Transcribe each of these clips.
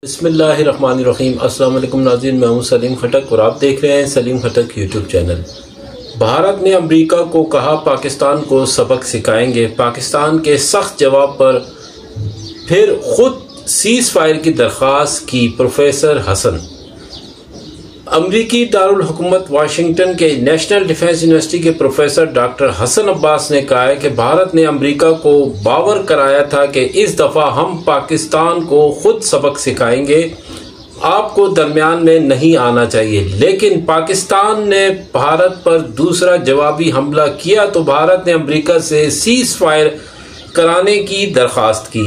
बिस्मिल्लाहिर्रहमानिर्रहीम। अस्सलाम वालेकुम नाज़रीन, मैं हूं सलीम खटक और आप देख रहे हैं सलीम खटक यूट्यूब चैनल। भारत ने अमेरिका को कहा पाकिस्तान को सबक सिखाएंगे। पाकिस्तान के सख्त जवाब पर फिर खुद सीज़ फायर की दरख्वास्त की प्रोफेसर हसन। अमरीकी दारुल हुकूमत वाशिंगटन के नेशनल डिफेंस यूनिवर्सिटी के प्रोफेसर डॉक्टर हसन अब्बास ने कहा है कि भारत ने अमेरिका को बावर कराया था कि इस दफ़ा हम पाकिस्तान को खुद सबक सिखाएंगे, आपको दरमियान में नहीं आना चाहिए। लेकिन पाकिस्तान ने भारत पर दूसरा जवाबी हमला किया तो भारत ने अमेरिका से सीज़ फायर कराने की दरख्वास्त की।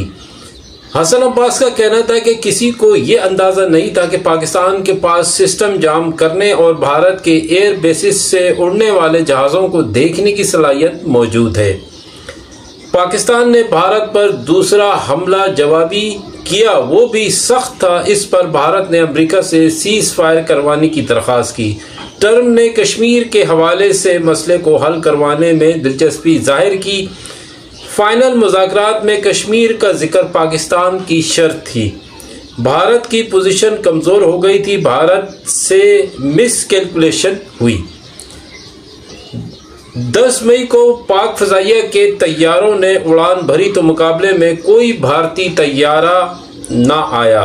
हसन अब्बास का कहना था कि किसी को ये अंदाज़ा नहीं था कि पाकिस्तान के पास सिस्टम जाम करने और भारत के एयर बेसिस से उड़ने वाले जहाज़ों को देखने की सलाहियत मौजूद है। पाकिस्तान ने भारत पर दूसरा हमला जवाबी किया, वो भी सख्त था। इस पर भारत ने अमेरिका से सीज़ फायर करवाने की दरख्वास्त की। ट्रंप ने कश्मीर के हवाले से मसले को हल करवाने में दिलचस्पी जाहिर की। फाइनल मुज़ाकरात में कश्मीर का जिक्र पाकिस्तान की शर्त थी। भारत की पोजीशन कमज़ोर हो गई थी, भारत से मिस कैलकुलेशन हुई। 10 मई को पाक फ़ज़ाइया के तैयारों ने उड़ान भरी तो मुकाबले में कोई भारतीय तैयारा ना आया।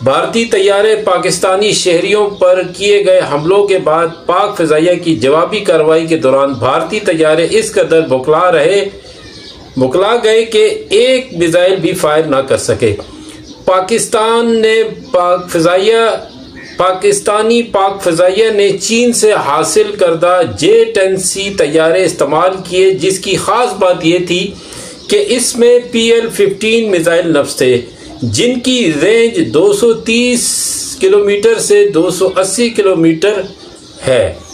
भारतीय तैयारे पाकिस्तानी शहरियों पर किए गए हमलों के बाद पाक फ़ज़ाइया की जवाबी कार्रवाई के दौरान भारतीय तैयारे इस कदर बुखला गए कि एक मिसाइल भी फायर ना कर सके। पाकिस्तानी पाक फ़ज़ाइया ने चीन से हासिल करदा J-10C तैयारे इस्तेमाल किए, जिसकी ख़ास बात यह थी कि इसमें PL-15 मिसाइल नफ्स थे, जिनकी रेंज 230 किलोमीटर से 280 किलोमीटर है।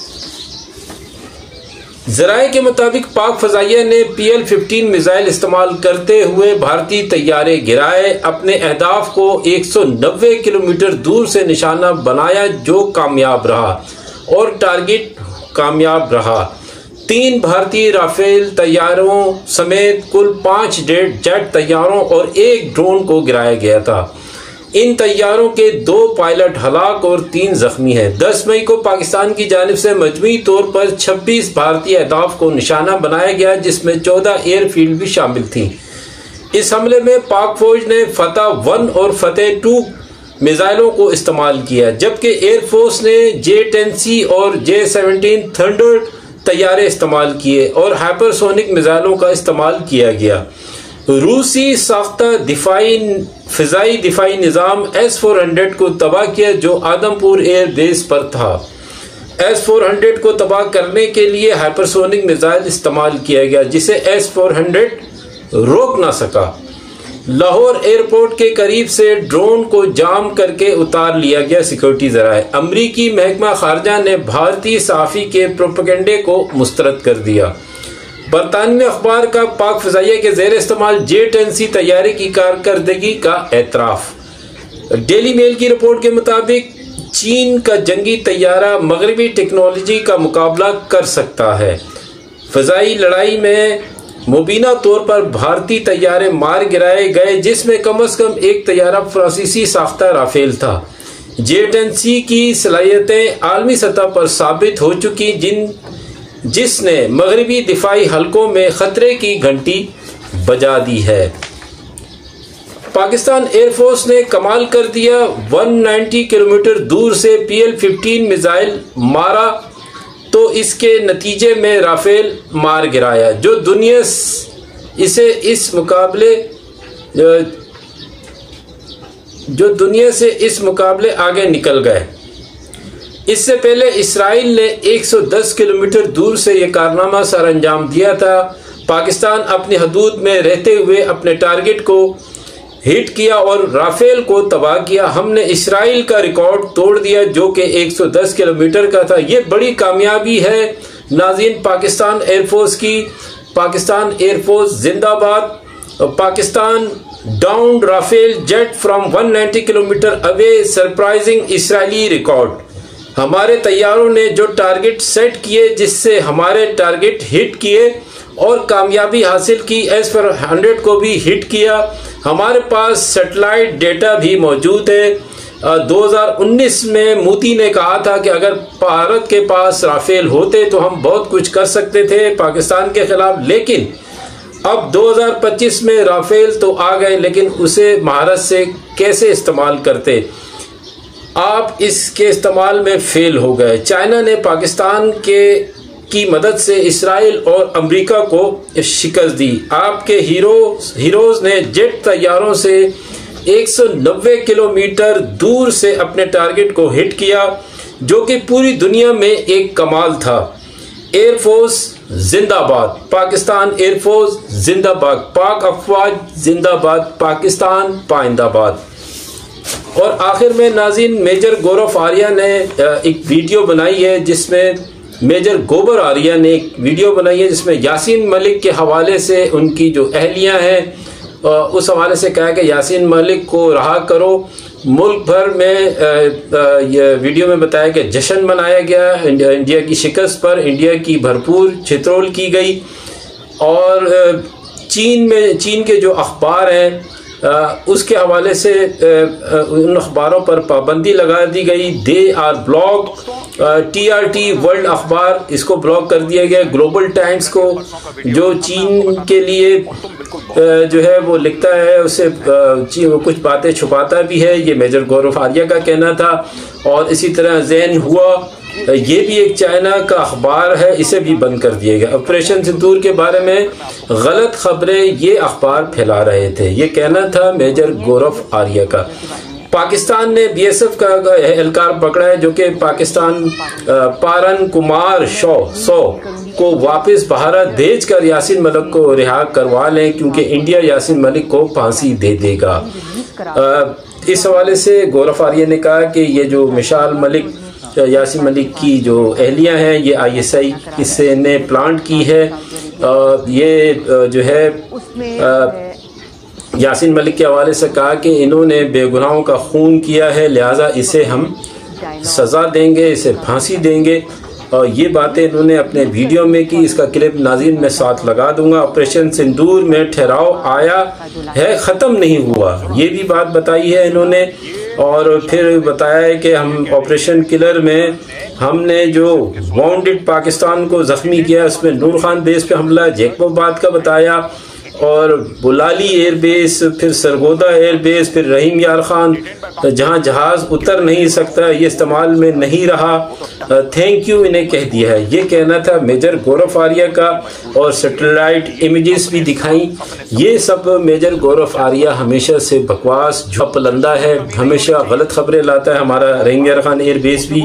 ज़राए के मुताबिक पाक फ़ज़ाइया ने PL-15 मिसाइल इस्तेमाल करते हुए भारतीय तैयारे गिराए, अपने अहदाफ को 190 किलोमीटर दूर से निशाना बनाया, जो कामयाब रहा और टारगेट कामयाब रहा। 3 भारतीय राफेल तैयारों समेत कुल 5 जेट तैयारों और 1 ड्रोन को गिराया गया था। इन तैयारों के 2 पायलट हलाक और 3 जख्मी हैं। 10 मई को पाकिस्तान की जानिब से मजमूई तौर पर 26 भारतीय अहदाफ को निशाना बनाया गया, जिसमें 14 एयरफील्ड भी शामिल थी। इस हमले में पाक फौज ने फतह 1 और फतह 2 मिसाइलों को इस्तेमाल किया, जबकि एयरफोर्स ने J-10C और J-17 थंडर तैयारे इस्तेमाल किए और हाइपरसोनिक मिसाइलों का इस्तेमाल किया गया। रूसी साख्ता फ़िज़ाई दिफाई निज़ाम S-400 को तबाह किया, जो आदमपुर एयर बेस पर था। S-400 को तबाह करने के लिए हाइपरसोनिक मिसाइल इस्तेमाल किया गया, जिसे S-400 रोक ना सका। लाहौर एयरपोर्ट के करीब से ड्रोन को जाम करके उतार लिया गया। सिक्योरिटी ज़राए। अमरीकी महकमा खारजा ने भारतीय सहाफ़ी के प्रोपेगेंडे को मुस्तरद कर दिया। बरतानवी अखबार का पाक फ़ज़ाइया के ज़ेर इस्तेमाल J-10C तैयारे की कारकर्दगी का एतराफ़। डेली मेल की रिपोर्ट के मुताबिक चीन का जंगी तैयारा मगरबी टेक्नोलॉजी का मुकाबला कर सकता है। फ़ज़ाई लड़ाई में मुबीना तौर पर भारतीय तैयारे मार गिराए गए, जिसमें कम अज़ कम एक तैयारा फ्रांसीसी साख्ता राफेल था। J-10C की सलाहियतें आलमी सतह पर साबित हो चुकी, जिसने मगरबी दिफाई हलकों में खतरे की घंटी बजा दी है। पाकिस्तान एयरफोर्स ने कमाल कर दिया, 190 किलोमीटर दूर से PL-15 मिसाइल मारा तो इसके नतीजे में राफेल मार गिराया, जो दुनिया से इस मुकाबले आगे निकल गए। इससे पहले इसराइल ने 110 किलोमीटर दूर से यह कारनामा सर अंजाम दिया था। पाकिस्तान अपनी हदूद में रहते हुए अपने टारगेट को हिट किया और राफेल को तबाह किया। हमने इसराइल का रिकॉर्ड तोड़ दिया, जो कि 110 किलोमीटर का था। यह बड़ी कामयाबी है नाज़रीन पाकिस्तान एयरफोर्स की। पाकिस्तान एयरफोर्स जिंदाबाद। Pakistan down Rafale jet from 190 kilometre away, surprising Israeli record. हमारे तैयारों ने जो टारगेट सेट किए, जिससे हमारे टारगेट हिट किए और कामयाबी हासिल की। S-400 को भी हिट किया। हमारे पास सैटेलाइट डेटा भी मौजूद है। 2019 में मोदी ने कहा था कि अगर भारत के पास राफेल होते तो हम बहुत कुछ कर सकते थे पाकिस्तान के खिलाफ, लेकिन अब 2025 में राफेल तो आ गए, लेकिन उसे महारत से कैसे इस्तेमाल करते, आप इसके इस्तेमाल में फेल हो गए। चाइना ने पाकिस्तान की मदद से इसराइल और अमेरिका को शिकस्त दी। आपके हीरोज ने जेट तैयारों से 190 किलोमीटर दूर से अपने टारगेट को हिट किया, जो कि पूरी दुनिया में एक कमाल था। एयरफोर्स जिंदाबाद, पाकिस्तान एयरफोर्स जिंदाबाद, पाक अफवाज जिंदाबाद, पाकिस्तान पाइंदाबाद। और आखिर में नाज़रीन, मेजर गौरव आर्या ने एक वीडियो बनाई है जिसमें मेजर गोबर आर्या ने एक वीडियो बनाई है जिसमें यासीन मलिक के हवाले से उनकी जो अहलियां हैं उस हवाले से कहा कि यासीन मलिक को रहा करो। मुल्क भर में ये वीडियो में बताया कि जश्न मनाया गया इंडिया की शिकस्त पर, इंडिया की भरपूर चित्रोल की गई। और चीन के जो अखबार हैं उसके हवाले से उन अखबारों पर पाबंदी लगा दी गई। They R block. TRT world अखबार, इसको ब्लॉक कर दिया गया। ग्लोबल टाइम्स को, जो चीन के लिए जो है वो लिखता है, उससे कुछ बातें छुपाता भी है, ये मेजर गौरव आर्या का कहना था। और इसी तरह ज़ैन हुआ, ये भी एक चाइना का अखबार है, इसे भी बंद कर दिया गया। ऑपरेशन सिंदूर के बारे में गलत खबरें ये अखबार फैला रहे थे, ये कहना था मेजर गौरव आर्या का। पाकिस्तान ने BSF का एहलकार पकड़ा है, जो कि पाकिस्तान पारन कुमार शो को वापस भारत भेजकर यासीन मलिक को रिहा करवा लें, क्योंकि इंडिया यासीन मलिक को फांसी दे देगा। इस हवाले से गौरव आर्या ने कहा कि ये जो मिसाल मलिक, यासीन मलिक की जो अहलियां हैं, ये ISI इससे ने प्लांट की है। ये जो है यासीन मलिक के हवाले से कहा कि इन्होंने बेगुनाहों का खून किया है, लिहाजा इसे हम सज़ा देंगे, इसे फांसी देंगे। और ये बातें इन्होंने अपने वीडियो में की। इसका क्लिप नाज़रीन मैं साथ लगा दूंगा। ऑपरेशन सिंदूर में ठहराव आया है, ख़त्म नहीं हुआ, ये भी बात बताई है इन्होंने। और फिर बताया है कि हम ऑपरेशन किलर में हमने जो वाउंडेड पाकिस्तान को ज़ख्मी किया, उसमें नूर खान बेस पे हमला, जैकबाबाद का बताया, और बुलाली एयरबेस, फिर सरगोदा एयरबेस, फिर रहीम यार खान जहां जहाज उतर नहीं सकता, ये इस्तेमाल में नहीं रहा, थैंक यू इन्हें कह दिया है, ये कहना था मेजर गौरव आर्या का। और सैटेलाइट इमेजेस भी दिखाई। ये सब मेजर गौरव आर्या हमेशा से बकवास झपलंदा है, हमेशा गलत खबरें लाता है। हमारा रहीम यार खान एयरबेस भी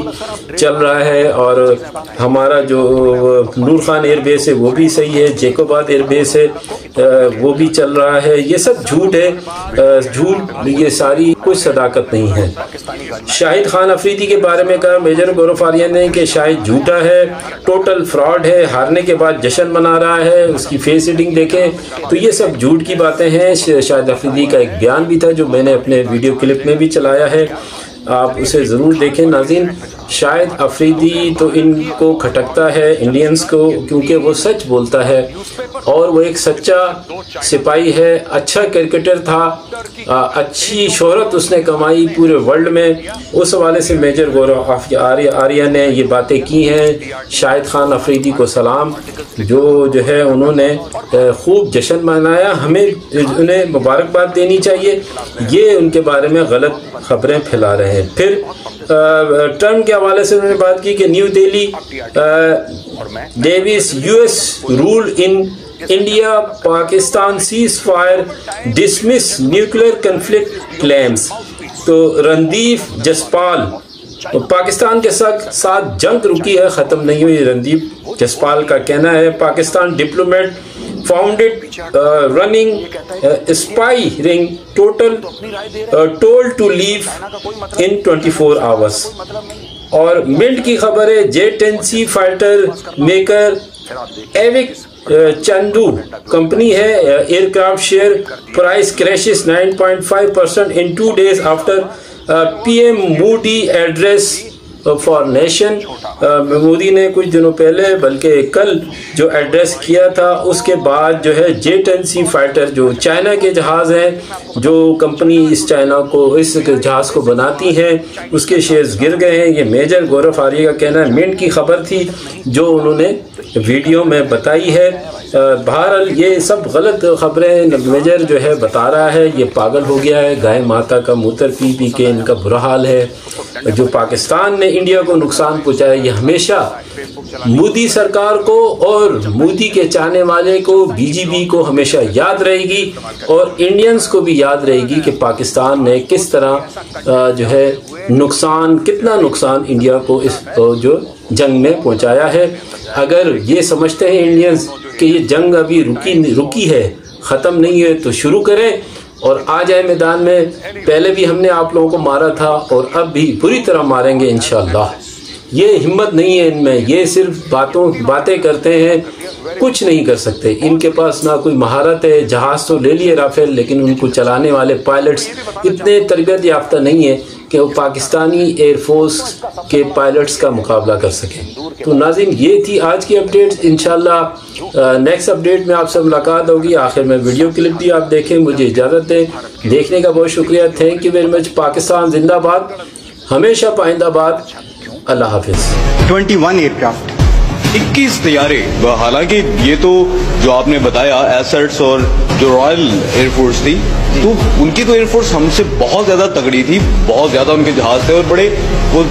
चल रहा है, और हमारा जो नूर खान एयरबेस है वो भी सही है, जैकोबाद एयरबेस है वो भी चल रहा है। ये सब झूठ है, झूठ, ये सारी कोई सदाकत नहीं है। शाहिद खान अफरीदी के बारे में कहा मेजर गौरव आर्या ने कि शाहिद झूठा है, टोटल फ्रॉड है, हारने के बाद जश्न मना रहा है, उसकी फेस रीडिंग देखें, तो ये सब झूठ की बातें हैं। शाहिद अफरीदी का एक बयान भी था जो मैंने अपने वीडियो क्लिप में भी चलाया है, आप उसे ज़रूर देखें नाज़रीन। शाहिद अफरीदी तो इनको खटकता है इंडियंस को, क्योंकि वो सच बोलता है और वो एक सच्चा सिपाही है, अच्छा क्रिकेटर था, अच्छी शोहरत उसने कमाई पूरे वर्ल्ड में। उस हवाले से मेजर गौरव आर्या ने ये बातें की हैं। शाहिद खान अफरीदी को सलाम, जो है उन्होंने खूब जश्न मनाया, हमें उन्हें मुबारकबाद देनी चाहिए। ये उनके बारे में गलत खबरें फैला रहे हैं। फिर ट्रम्प के हवाले से उन्होंने बात की कि new Delhi Davis US rule in India Pakistan cease fire dismiss nuclear conflict claims. तो रणदीप जसपाल, तो पाकिस्तान के साथ जंग रुकी है, ख़त्म नहीं हुई, रणदीप जसपाल का कहना है। Pakistan diplomat founded running spy ring told to leave in 24 hours. और मिंट की खबर है, J-10C fighter maker AVIC Chengdu company है, aircraft share price crashes 9.5% in 2 days after PM Modi address for nation. Modi ने कुछ दिनों पहले बल्कि कल जो एड्रेस किया था उसके बाद जो है J-10C फाइटर जो चाइना के जहाज़ हैं, जो कंपनी इस जहाज़ को बनाती है उसके शेयर्स गिर गए हैं। ये मेजर गौरव आर्य का कहना है, मिनट की खबर थी जो उन्होंने वीडियो में बताई है। बहरहाल ये सब गलत खबरें मेजर जो है बता रहा है, ये पागल हो गया है, गाय माता का मूत्र पी पी के इनका बुरा हाल है। जो पाकिस्तान ने इंडिया को नुकसान पहुंचाया ये हमेशा मोदी सरकार को और मोदी के चाहने वाले को, बीजेपी को हमेशा याद रहेगी और इंडियंस को भी याद रहेगी कि पाकिस्तान ने किस तरह जो है कितना नुकसान इंडिया को इस जो जंग में पहुंचाया है। अगर ये समझते हैं इंडियंस कि ये जंग अभी रुकी है, ख़त्म नहीं है, तो शुरू करें और आ जाए मैदान में। पहले भी हमने आप लोगों को मारा था और अब भी बुरी तरह मारेंगे इंशाअल्लाह। ये हिम्मत नहीं है इनमें, ये सिर्फ बातें करते हैं, कुछ नहीं कर सकते। इनके पास ना कोई महारत है। जहाज़ तो ले लिए राफेल, लेकिन उनको चलाने वाले पायलट्स इतने तरबियत याफ्ता नहीं है कि वो पाकिस्तानी एयरफोर्स के पायलट्स का मुकाबला कर सकें। तो नाज़रीन, ये थी आज की अपडेट। इंशाल्लाह नेक्स्ट अपडेट में आपसे मुलाकात होगी। आखिर में वीडियो क्लिप भी आप देखें। मुझे इजाज़त दें, देखने का बहुत शुक्रिया। Thank you very much. Pakistan जिंदाबाद, हमेशा पाइंदाबाद। अल्लाह हाफिज़। 21 एयरक्राफ्ट, 21 तैयारे। हालांकि ये तो जो आपने बताया एसेट्स और जो रॉयल एयरफोर्स थी, तो उनकी तो एयरफोर्स हमसे बहुत ज्यादा तगड़ी थी, बहुत ज्यादा उनके जहाज थे और बड़े वो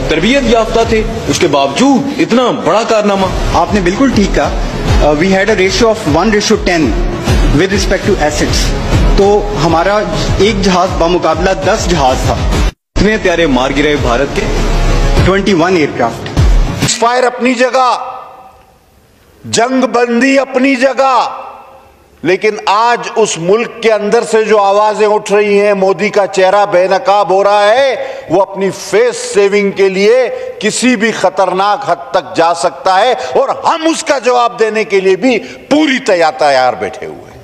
तरबियत याफ्ता थे। उसके बावजूद इतना बड़ा कारनामा। आपने बिल्कुल ठीक कहा। We had a ratio of 1:10 with respect to assets. तो हमारा एक जहाज बामुकाबला 10 जहाज था। कितने तैयारे मार गिरे भारत के? 21 एयरक्राफ्ट। फायर अपनी जगह, जंग बंदी अपनी जगह, लेकिन आज उस मुल्क के अंदर से जो आवाजें उठ रही हैं, मोदी का चेहरा बेनकाब हो रहा है, वो अपनी फेस सेविंग के लिए किसी भी खतरनाक हद तक जा सकता है और हम उसका जवाब देने के लिए भी पूरी तैयार बैठे हुए हैं।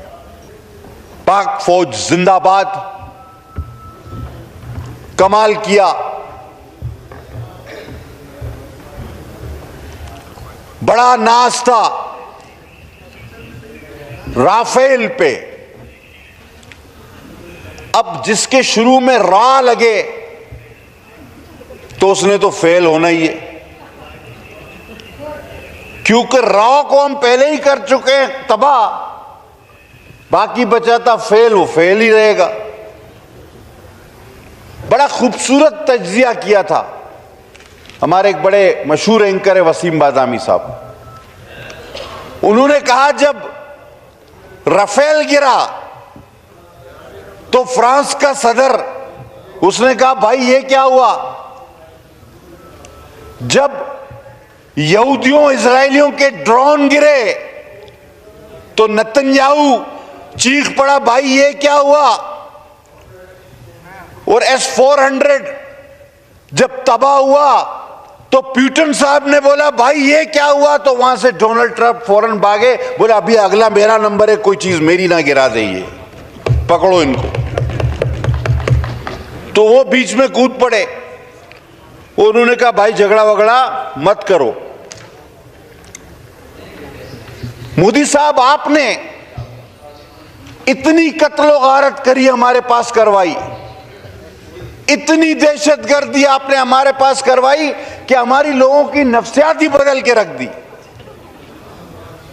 पाक फौज जिंदाबाद। कमाल किया, बड़ा नाज था राफेल पे। अब जिसके शुरू में रा लगे तो उसने तो फेल होना ही है, क्योंकि रा को हम पहले ही कर चुके हैं तबाह। बाकी बचा था फेल, वो फेल ही रहेगा। बड़ा खूबसूरत तज्जिया किया था हमारे एक बड़े मशहूर एंकर है वसीम बादामी साहब। उन्होंने कहा जब राफेल गिरा तो फ्रांस का सदर, उसने कहा भाई ये क्या हुआ? जब यहूदियों इजरायलियों के ड्रोन गिरे तो नेतन्याहू चीख पड़ा भाई ये क्या हुआ? और S-400 जब तबाह हुआ तो प्यूटन साहब ने बोला भाई ये क्या हुआ? तो वहां से डोनाल्ड ट्रंप फौरन भागे, बोले अभी अगला मेरा नंबर है, कोई चीज मेरी ना गिरा दे, ये पकड़ो इनको। तो वो बीच में कूद पड़े। उन्होंने कहा भाई झगड़ा वगड़ा मत करो। मोदी साहब, आपने इतनी कत्लो गारत करी, हमारे पास करवाई, इतनी दहशतगर्दी आपने हमारे पास करवाई कि हमारी लोगों की नफ्सियात ही बदल के रख दी।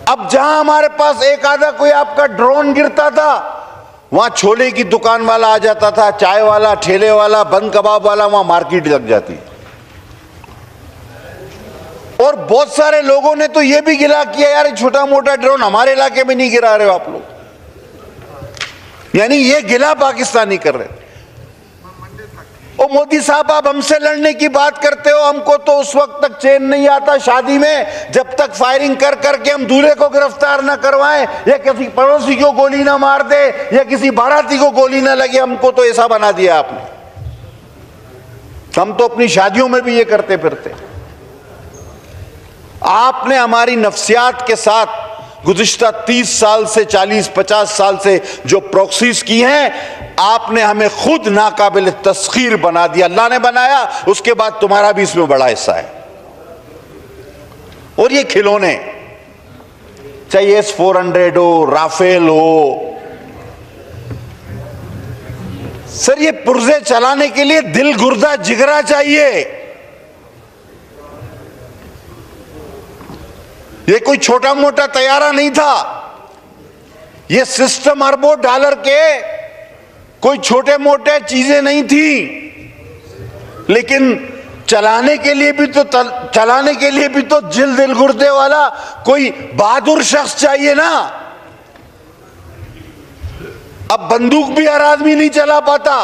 अब जहां हमारे पास एक आधा कोई आपका ड्रोन गिरता था, वहां छोले की दुकान वाला आ जाता था, चाय वाला, ठेले वाला, बंद कबाब वाला, वहां मार्केट लग जाती। और बहुत सारे लोगों ने तो यह भी गिला किया यार छोटा मोटा ड्रोन हमारे इलाके में नहीं गिरा रहे हो आप लोग, यानी ये गिला पाकिस्तानी कर रहे। ओ मोदी साहब, आप हमसे लड़ने की बात करते हो, हमको तो उस वक्त तक चैन नहीं आता शादी में जब तक फायरिंग कर करके हम दूल्हे को गिरफ्तार ना करवाएं, या किसी पड़ोसी को गोली ना मार दे, या किसी बाराती को गोली ना लगे। हमको तो ऐसा बना दिया आपने। हम तो अपनी शादियों में भी ये करते फिरते। आपने हमारी नफ्सियात के साथ गुज़िश्ता 30 साल से 40-50 साल से जो प्रॉक्सीज की हैं, आपने हमें खुद नाकाबिल तस्खीर बना दिया। अल्लाह ने बनाया, उसके बाद तुम्हारा भी इसमें बड़ा हिस्सा है। और ये खिलौने, चाहे S-400 हो, राफेल हो, सर ये पुर्जे चलाने के लिए दिल, गुर्दा, जिगरा चाहिए। ये कोई छोटा मोटा तैयारा नहीं था। ये सिस्टम अरबों डॉलर के कोई छोटे मोटे चीजें नहीं थी, लेकिन चलाने के लिए भी तो दिल गुर्दे वाला कोई बहादुर शख्स चाहिए ना। अब बंदूक भी हर आदमी नहीं चला पाता।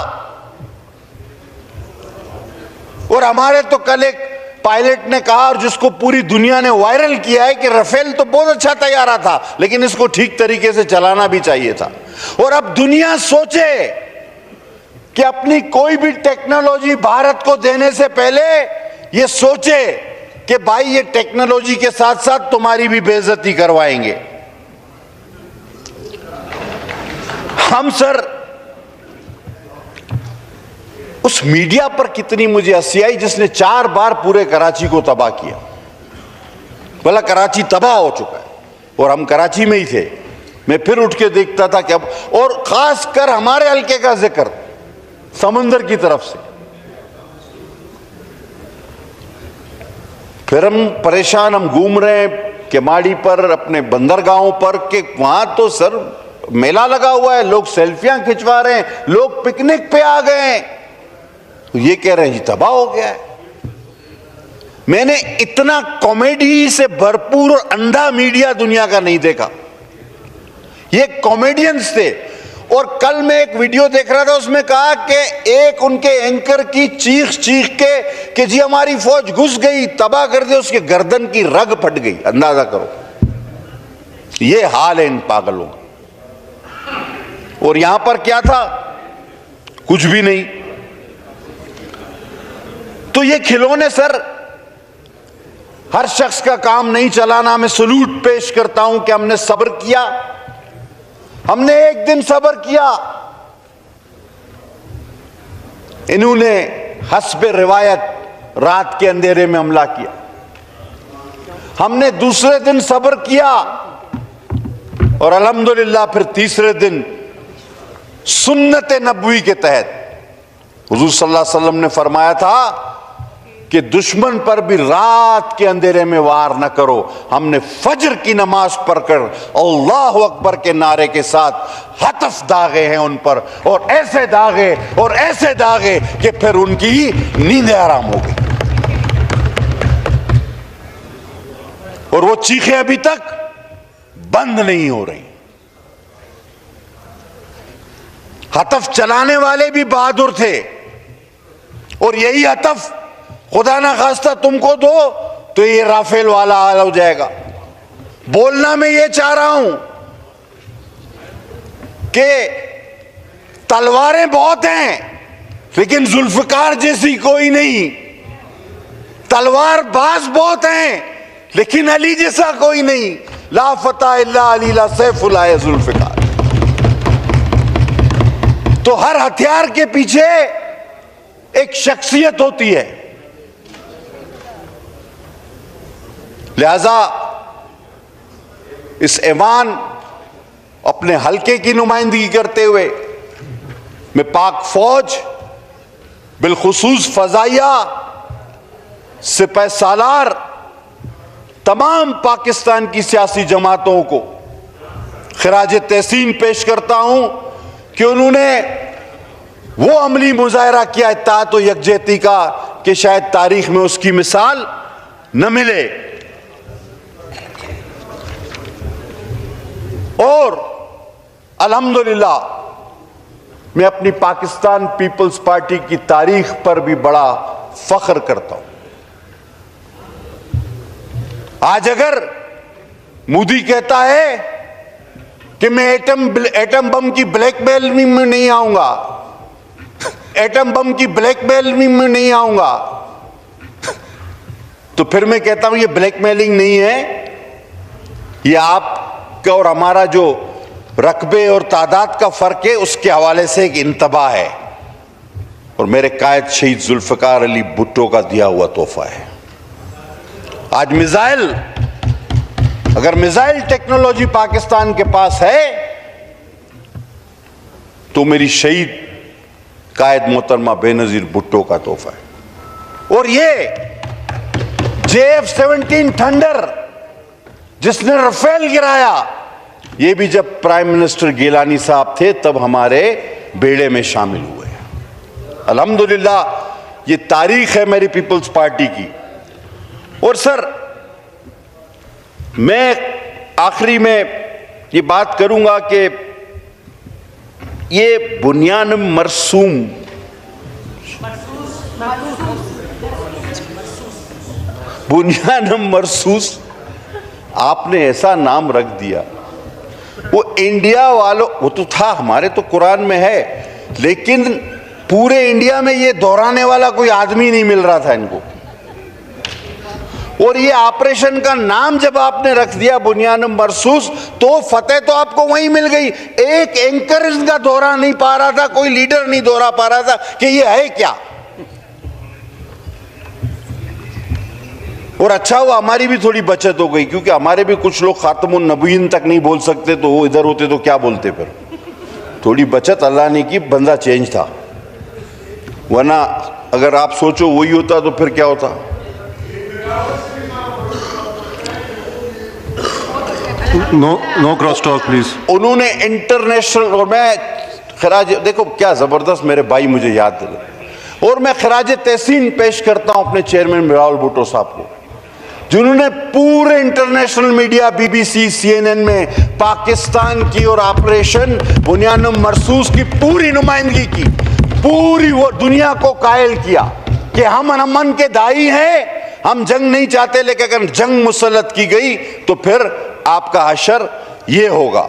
और हमारे तो कल एक पायलट ने कहा, और जिसको पूरी दुनिया ने वायरल किया है, कि राफेल तो बहुत अच्छा तैयारा था, लेकिन इसको ठीक तरीके से चलाना भी चाहिए था। और अब दुनिया सोचे कि अपनी कोई भी टेक्नोलॉजी भारत को देने से पहले ये सोचे कि भाई ये टेक्नोलॉजी के साथ साथ तुम्हारी भी बेइज्जती करवाएंगे। हम सर उस मीडिया पर कितनी मुझे हंसी आई जिसने 4 बार पूरे कराची को तबाह किया। बोला कराची तबाह हो चुका है, और हम कराची में ही थे। मैं फिर उठ के देखता था कि अब, और खास कर हमारे हल्के का जिक्र समंदर की तरफ से, फिर हम परेशान, हम घूम रहे हैं केमाड़ी पर, अपने बंदरगाहों पर, कि वहां तो सर मेला लगा हुआ है, लोग सेल्फियां खिंचवा रहे हैं, लोग पिकनिक पे आ गए हैं। ये कह रहे हैं जी तबाह हो गया है। मैंने इतना कॉमेडी से भरपूर और अंधा मीडिया दुनिया का नहीं देखा। ये कॉमेडियंस थे। और कल मैं एक वीडियो देख रहा था, उसमें कहा कि एक उनके एंकर की चीख के कि जी हमारी फौज घुस गई, तबाह कर दे, उसके गर्दन की रग फट गई। अंदाजा करो, ये हाल है इन पागलों का। और यहां पर क्या था? कुछ भी नहीं। तो ये खिलौने सर, हर शख्स का काम नहीं चलाना। मैं सलूट पेश करता हूं कि हमने सब्र किया, हमने एक दिन सब्र किया। इन्होंने हस्बे रिवायत रात के अंधेरे में हमला किया। हमने दूसरे दिन सब्र किया, और अल्हम्दुलिल्लाह फिर तीसरे दिन सुन्नत नबवी के तहत हुजूर सल्लल्लाहु अलैहि वसल्लम ने फरमाया था कि दुश्मन पर भी रात के अंधेरे में वार न करो। हमने फजर की नमाज पढ़कर अल्लाह अकबर के नारे के साथ हतफ दागे हैं उन पर, और ऐसे दागे कि फिर उनकी नींदें आराम हो गई। और वो चीखें अभी तक बंद नहीं हो रही। हतफ चलाने वाले भी बहादुर थे, और यही हतफ खुदा ना खास्ता तुमको दो तो ये राफेल वाला हाल हो जाएगा। बोलना मैं ये चाह रहा हूं कि तलवारें बहुत हैं, लेकिन जुल्फकार जैसी कोई नहीं। तलवार बाज बहुत हैं, लेकिन अली जैसा कोई नहीं। ला फता इल्ला अली ला सैफुल्लाह जुल्फकार। तो हर हथियार के पीछे एक शख्सियत होती है। लिहाजा इस ऐवान अपने हल्के की नुमाइंदगी करते हुए मैं पाक फौज, बिलखुसूस फजाइया, सिपह सालार, तमाम पाकिस्तान की सियासी जमातों को खिराज तहसीन पेश करता हूं कि उन्होंने वो अमली मुजाहरा किया इत्तेहाद और यकजहती का कि शायद तारीख में उसकी मिसाल न मिले। और अल्हम्दुलिल्लाह मैं अपनी पाकिस्तान पीपल्स पार्टी की तारीख पर भी बड़ा फख्र करता हूं। आज अगर मोदी कहता है कि मैं एटम बम की ब्लैकमेल में नहीं आऊंगा, एटम बम की ब्लैकमेल में नहीं आऊंगा, तो फिर मैं कहता हूं ये ब्लैकमेलिंग नहीं है, ये आप और हमारा जो रकबे और तादाद का फर्क है उसके हवाले से एक इंतबा है और मेरे कायद शहीद जुल्फकार अली भुट्टो का दिया हुआ तोहफा है। आज मिसाइल, अगर मिसाइल टेक्नोलॉजी पाकिस्तान के पास है तो मेरी शहीद कायद मोहतरमा बेनजीर भुट्टो का तोहफा है। और ये JF-17 थंडर जिसने राफेल गिराया, ये भी जब प्राइम मिनिस्टर गिलानी साहब थे तब हमारे बेड़े में शामिल हुए। अल्हम्दुलिल्लाह ये तारीख है मेरी पीपल्स पार्टी की। और सर मैं आखिरी में ये बात करूंगा कि ये बुनियान मरसूस आपने ऐसा नाम रख दिया। वो इंडिया वालों, वो तो था हमारे तो कुरान में है, लेकिन पूरे इंडिया में ये दोहराने वाला कोई आदमी नहीं मिल रहा था इनको। और ये ऑपरेशन का नाम जब आपने रख दिया बुनियान मरसूस, तो फतेह तो आपको वहीं मिल गई। एक एंकर इसका दोहरा नहीं पा रहा था, कोई लीडर नहीं दोहरा पा रहा था कि ये है क्या। और अच्छा हुआ हमारी भी थोड़ी बचत हो गई, क्योंकि हमारे भी कुछ लोग खातमुन नबीयीन तक नहीं बोल सकते, तो वो इधर होते तो क्या बोलते। फिर थोड़ी बचत अल्लाह ने की, बंदा चेंज था। वरना अगर आप सोचो वही होता तो फिर क्या होता। No cross talk please. उन्होंने इंटरनेशनल, और मैं खराज, देखो क्या जबरदस्त मेरे भाई मुझे याद दिले, और मैं खराज तहसीन पेश करता हूं अपने चेयरमैन राहुल भुट्टो साहब को, जिन्होंने पूरे इंटरनेशनल मीडिया BBC CNN में पाकिस्तान की और ऑपरेशन बुनियान मरसूस की पूरी नुमाइंदगी की, पूरी वो दुनिया को कायल किया कि हम अमन के दाई हैं, हम जंग नहीं चाहते, लेकिन अगर जंग मुसल्लत की गई तो फिर आपका हशर ये होगा।